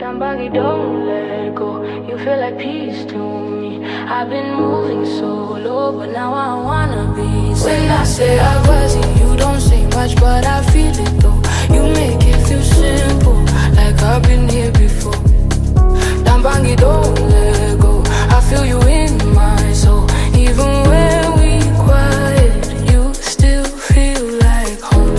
Down buggy, don't let go. You feel like peace to me. I've been moving so low, but now I wanna be. When I say I wasn't, you don't say much, but I feel it though. You make it feel simple, like I've been here before. Down buggy, don't let go. I feel you in my soul. Even when we quiet, you still feel like home.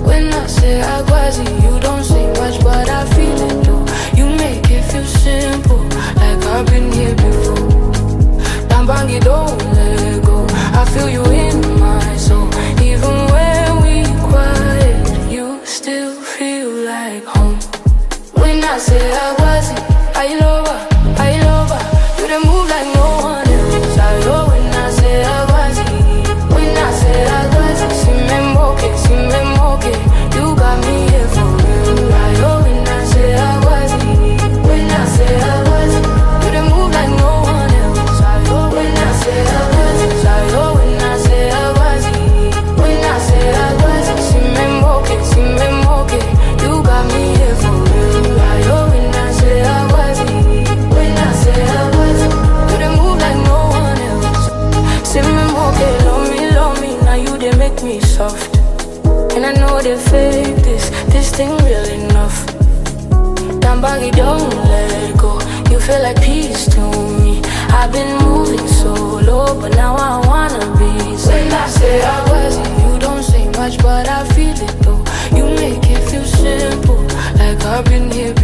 When I say I wasn't, you don't say much, but I feel it though. You make it feel simple, like I've been here before. Down buggy, don't let go. I feel you in my soul. Even when we quiet, you still feel like home. When I say I wasn't, I love her, I love her. You done move like no one else. I love when I say I wasn't. When I say I wasn't, si me moque. You got me here for real. I love when I say I wasn't. When I say I wasn't, you done move like no one else. I love when I say I wasn't. I love when I say I wasn't. When I say I wasn't, si me moque. You got me here for real. I love when I say I wasn't. When I say I wasn't, you done move like no one else. Si me moque, love me, now you they make me soft. And I know they fake this thing real enough. Down buggy, don't let go. You feel like peace to me. I've been moving so low, but now I wanna be. When I say I wasn't, you don't say much, but I feel it though. You make it feel simple, like I've been here before.